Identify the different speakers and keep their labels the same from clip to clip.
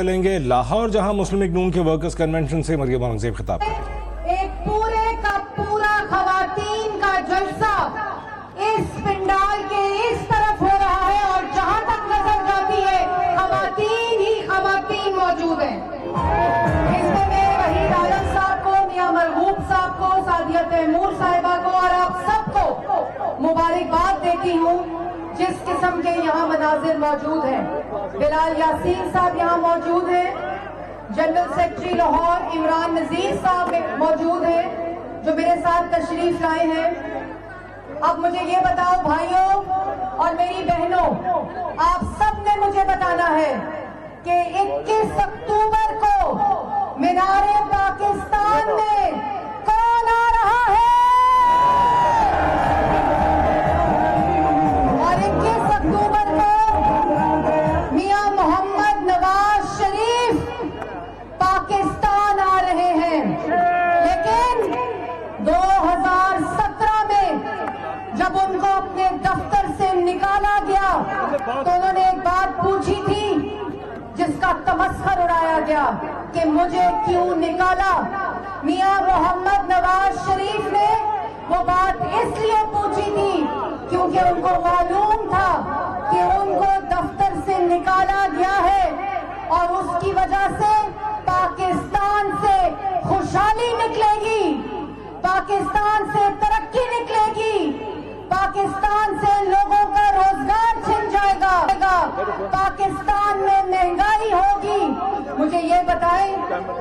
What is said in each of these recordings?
Speaker 1: چلیں گے لاہور جہاں مسلم لیگ نون کے ورکرز کنونشن سے مریم اورنگزیب خطاب کریں گے۔
Speaker 2: ایک پورے کا پورا خواتین کا جلسہ اس پنڈال کے اس طرف ہو رہا ہے اور جہاں تک نظر جاتی ہے خواتین ہی خواتین موجود ہیں۔ اس میں میں وحید عالم صاحب کو، میاں مرغوب صاحب کو، سعدیہ تیمور صاحبہ کو اور آپ سب کو مبارکباد دیتی ہوں جس قسم کے یہاں مناظر موجود ہیں۔ بلال یاسین صاحب یہاں موجود ہیں، جنرل سیکرٹری لاہور عمران نذیر صاحب موجود ہیں جو میرے ساتھ تشریف لائے ہیں۔ اب مجھے یہ بتاؤ بھائیوں اور میری بہنوں، آپ سب نے مجھے بتانا ہے کہ 21 اکتوبر کو مینار پاکستان میں کون آ رہا ہے؟ اور 21 اکتوبر کو میاں محمد نواز شریف پاکستان آ رہے ہیں۔ لیکن 2017 میں جب ان کو اپنے دفتر سے نکالا گیا تو انہوں نے ایک بات پوچھی تھی جس کا تمسخر اڑایا گیا کہ مجھے کیوں نکالا۔ میاں محمد نواز شریف نے وہ بات اس لیے پوچھی تھی کیونکہ ان کو معلوم تھا کہ ان کو دفتر سے نکالا گیا ہے اور اس کی وجہ سے پاکستان سے خوشحالی نکلے گی، پاکستان سے ترقی نکلے گی، پاکستان سے لوگوں کا روزگار چھن جائے گا، پاکستان میں مہنگائی ہوگی۔ مجھے یہ بتائیں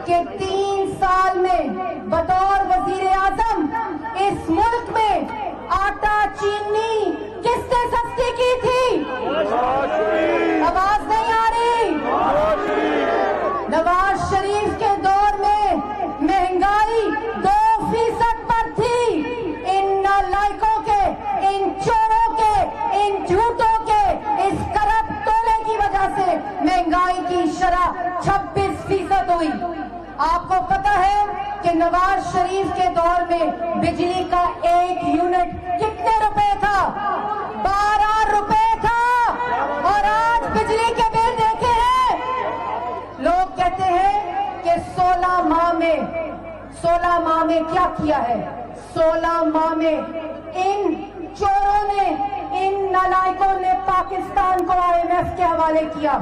Speaker 2: کہ 3 سال میں بطور وزیر اعظم اس ملک میں آٹا چینی کس نے سستی کی تھی؟ آواز نہیں آ رہی؟ نواز شریف کے دور میں مہنگائی 2% پر تھی۔ ان نالائقوں کے، ان چوروں کے، ان جھوٹوں کے اس کرپٹ تولے کی وجہ سے مہنگائی کی شرح 26% ہوئی۔ آپ کو پتا ہے کہ نواز شریف کے دور میں بجلی کا 1 یونٹ کتنے روپے تھا؟ 12 روپے تھا۔ اور آج بجلی کے بل دیکھے ہیں، لوگ کہتے ہیں کہ 16 ماہ میں کیا کیا ہے؟ 16 ماہ میں ان چوروں نے، ان نالائقوں نے پاکستان کو IMF کے حوالے کیا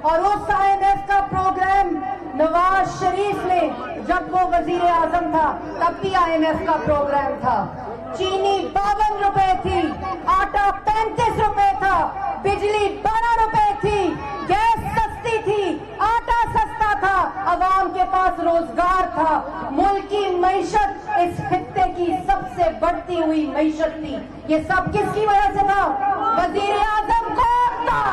Speaker 2: اور اس IMF کا پروگرام نواز شریف نے جب وہ وزیر اعظم تھا تب بھی IMF کا پروگرام تھا۔ چینی 52 روپے تھی، آٹا 35 روپے تھا، بجلی 12 روپے تھی، گیس سستی تھی، آٹا سستا تھا، عوام کے پاس روزگار تھا۔ ملک کی معیشت اس خطے کی سب سے بڑھتی ہوئی معیشت تھی۔ یہ سب کس کی وجہ سے تھا؟ وزیر اعظم کون تھا؟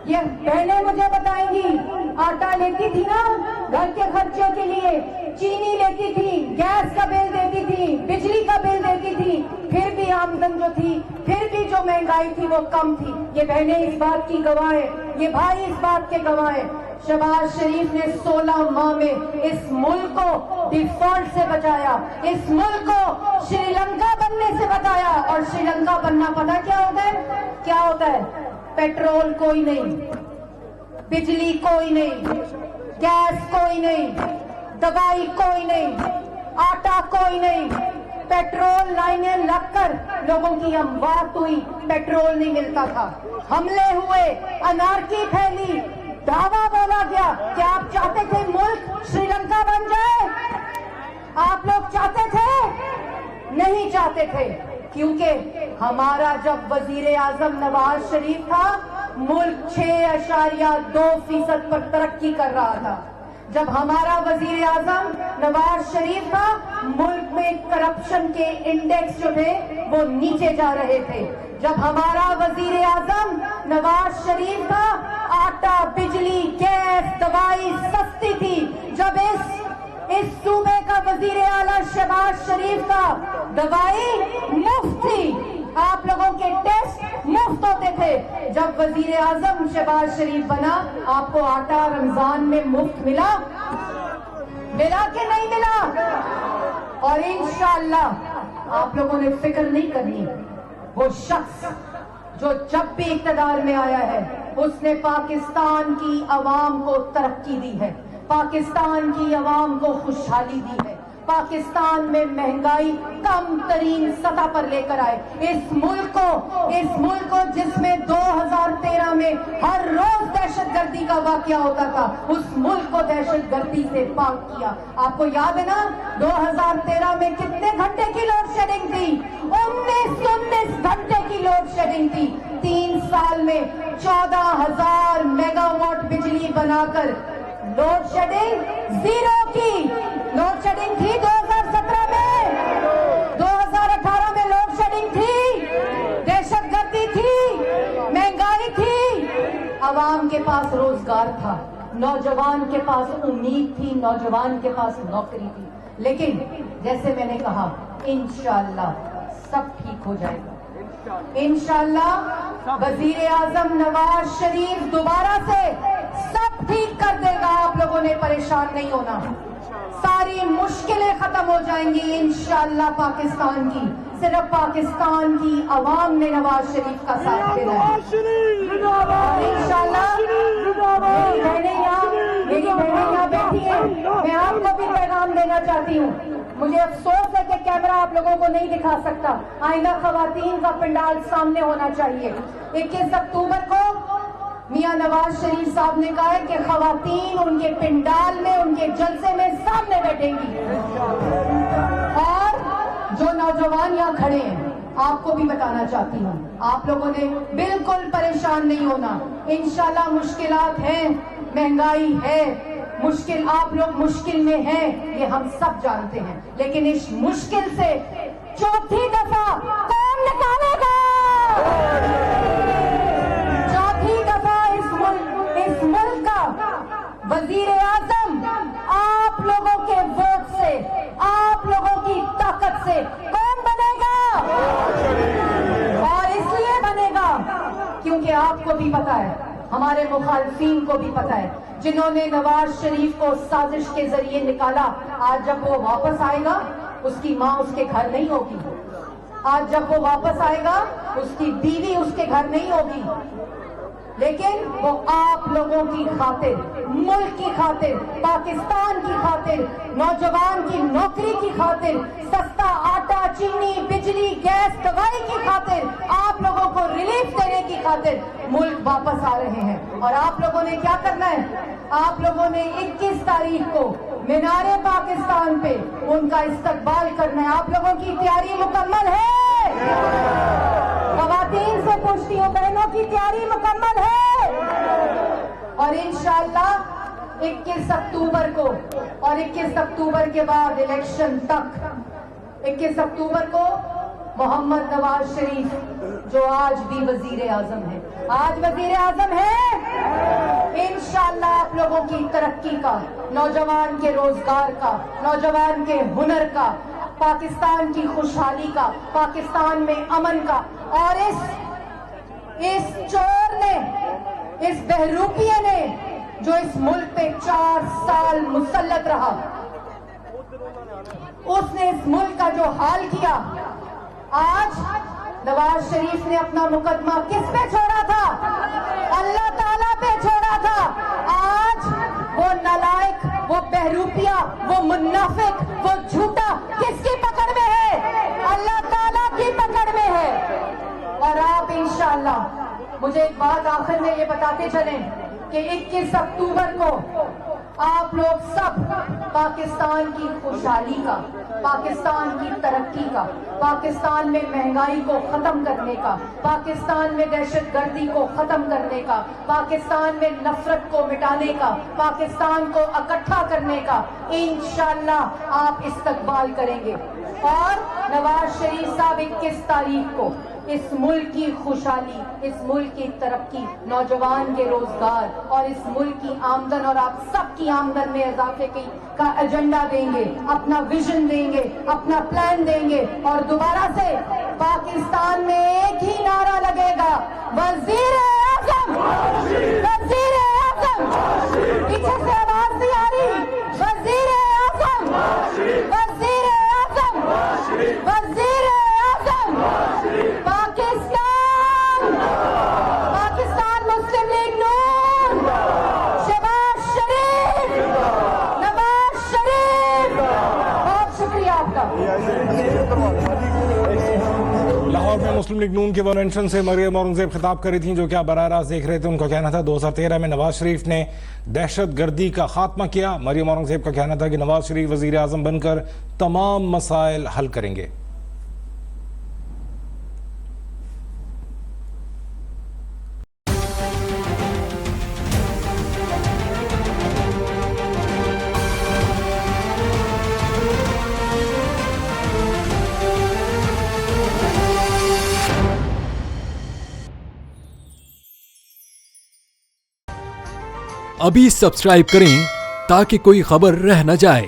Speaker 2: یہ بہنیں مجھے بتائیں گی، آٹا لیتی تھی نا گھر کے خرچے کے لیے، چینی لیتی تھی، گیس کا بل دیتی تھی، بجلی کا بل دیتی تھی، پھر بھی آمدن جو تھی، پھر بھی جو مہنگائی تھی وہ کم تھی۔ یہ بہنیں اس بات کی گواہ ہیں، یہ بھائی اس بات کے گواہ ہیں۔ شہباز شریف نے 16 ماہ میں اس ملک کو ڈیفالٹ سے بچایا، اس ملک کو شری لنکا بننے سے بچایا۔ اور شری لنکا بننا پتہ کیا ہوتا ہے؟ کیا ہوتا ہے؟ پیٹرول کوئی نہیں، بجلی کوئی نہیں، گیس کوئی نہیں، دوائی کوئی نہیں، آٹا کوئی نہیں۔ پیٹرول لائنیں لگ کر لوگوں کی اموات ہوئی، پیٹرول نہیں ملتا تھا، حملے ہوئے، انارکی پھیلی، دعویٰ بولا گیا کہ آپ چاہتے تھے ملک شری لنکا بن جائے؟ آپ لوگ چاہتے تھے؟ نہیں چاہتے تھے، کیونکہ ہمارا جب وزیر اعظم نواز شریف تھا ملک 6.2% پر ترقی کر رہا تھا۔ جب ہمارا وزیر اعظم نواز شریف تھا ملک میں کرپشن کے انڈیکس جو تھے وہ نیچے جا رہے تھے۔ جب ہمارا وزیر اعظم نواز شریف تھا آٹا، بجلی، گیس، دوائی سستی تھی۔ جب اس صوبے کا وزیر اعلیٰ شہباز شریف تھا دوائی مفت تھی، آپ لوگوں کے ٹیسٹ مفت ہوتے تھے۔ جب وزیر اعظم شہباز شریف بنا آپ کو آٹا رمضان میں مفت ملا کہ نہیں ملا؟ اور انشاءاللہ آپ لوگوں نے فکر نہیں کرنی، وہ شخص जो जब भी इक़्तिदार में आया है उसने पाकिस्तान की अवाम को तरक्की दी है, पाकिस्तान की अवाम को खुशहाली दी है, पाकिस्तान में महंगाई कम तरीन सतह पर लेकर आए। इस मुल्क को जिसमें 2013 में हर रोज दहशतगर्दी का वाकया होता था, उस मुल्क को दहशतगर्दी से पाक किया। आपको याद है ना 2013 में कितने घंटे की लोड शेडिंग थी? 19 घंटे की लोड शेडिंग थी। 3 साल में 14,000 मेगावाट बिजली बनाकर लोड शेडिंग जीरो की। लोड शेडिंग थी 2017 में, 2018 में लोड शेडिंग थी, दहशतगर्दी थी, महंगाई थी। अवाम के पास रोजगार था, नौजवान के पास उम्मीद थी, नौजवान के पास नौकरी थी। लेकिन जैसे मैंने कहा, इंशाअल्लाह सब ठीक हो जाएगा। इंशाअल्लाह वजीर आजम नवाज शरीफ दोबारा से सब ठीक कर देगा। आप लोगों ने परेशान नहीं होना, सारी मुश्किलें खत्म हो जाएंगी इंशाअल्लाह। पाकिस्तान की सिर्फ पाकिस्तान की अवाम ने नवाज शरीफ का साथ देना है इंशाअल्लाह। मेरी बहनें यहाँ बैठी हैं, मैं आपको भी पैगाम देना चाहती हूँ। मुझे अफसोस है कि कैमरा आप लोगों को नहीं दिखा सकता। आइंदा खवातीन का पंडाल सामने होना चाहिए। 21 अक्टूबर को मियां नवाज शरीफ साहब ने कहा है कि खवातीन उनके पंडाल में, उनके जलसे में सामने बैठेंगी। और जो नौजवान यहाँ खड़े हैं, आपको भी बताना चाहती हूँ, आप लोगों ने बिल्कुल परेशान नहीं होना। इंशाल्लाह मुश्किलात हैं, महंगाई है, मुश्किल, आप लोग मुश्किल में हैं, ये हम सब जानते हैं। लेकिन इस मुश्किल से चौथी दफा कौन निकालेगा? चौथी दफा इस मुल्क का वजीर आजम आप लोगों के वोट से, आप लोगों की ताकत से कौन बनेगा? और इसलिए बनेगा क्योंकि आपको भी पता है, हमारे मुखालफीन को भी पता है, जिन्होंने नवाज शरीफ को साजिश के जरिए निकाला, आज जब वो वापस आएगा उसकी माँ उसके घर नहीं होगी। आज जब वो वापस आएगा उसकी बीवी उसके घर नहीं होगी। लेकिन वो आप लोगों की खातिर, मुल्क की खातिर, पाकिस्तान की खातिर, नौजवान की नौकरी की खातिर, सस्ता आटा, चीनी, बिजली, गैस, दवाई की खातिर, आप लोगों को रिलीफ देने की खातिर मुल्क वापस आ रहे हैं। और आप लोगों ने क्या करना है? आप लोगों ने 21 तारीख को मीनारे पाकिस्तान पे उनका इस्तकबाल करना है। आप लोगों की तैयारी मुकम्मल है? खवातीन से पूछती हूँ, बहनों की तैयारी मुकम्मल है? और इंशाअल्लाह 21 अक्टूबर को और 21 अक्टूबर के बाद इलेक्शन तक, 21 अक्टूबर को मोहम्मद नवाज शरीफ जो आज भी वजीर आजम है, आज वजीर आजम है, इंशाअल्लाह आप लोगों की तरक्की का, नौजवान के रोजगार का, नौजवान के हुनर का, पाकिस्तान की खुशहाली का, पाकिस्तान में अमन का। और इस चोर ने, इस बहरूपिये ने जो इस मुल्क पे 4 साल मुसल्लत रहा, उसने इस मुल्क का जो हाल किया, आज नवाज शरीफ ने अपना मुकदमा किस पे छोड़ा था? अल्लाह ताला पे छोड़ा था। आज वो नालायक, वो बहरूपिया, वो मुनाफिक, वो झूठा किसकी पकड़ में है? अल्लाह ताला की पकड़ में है। और आप इंशाअल्लाह मुझे एक बात आखिर में ये बताते चलें कि 21 अक्टूबर को आप लोग सब पाकिस्तान की खुशहाली का, पाकिस्तान की तरक्की का, पाकिस्तान में महंगाई को खत्म करने का, पाकिस्तान में दहशतगर्दी को खत्म करने का, पाकिस्तान में नफरत को मिटाने का, पाकिस्तान को इकट्ठा करने का इंशाअल्लाह आप इस्तकबाल करेंगे। और नवाज शरीफ साहब 21 तारीख को इस मुल्क की खुशहाली, इस मुल्क की तरक्की, नौजवान के रोजगार और इस मुल्क की आमदन और आप सबकी आमदन में इजाफे का एजेंडा देंगे, अपना विजन देंगे, अपना प्लान देंगे। और दोबारा से पाकिस्तान में एक ही नारा लगेगा, वजीर आजम, वजीर आजम। पीछे से आवाज नहीं आ रही, वजीर आजम, वजीर आजम, वजीर आजम, पाकिस्तान
Speaker 1: मुस्लिम लीग नून के कन्वेंशन से मरियम औरंगजेब खिताब कर रही थी, जो क्या बराह रास्त देख रहे थे। उनका कहना था 2013 में नवाज शरीफ ने दहशत गर्दी का खात्मा किया। मरियम औरंगजेब का कहना था कि नवाज शरीफ वजीर आजम बनकर तमाम मसाइल हल करेंगे।
Speaker 3: अभी सब्सक्राइब करें ताकि कोई खबर रह न जाए।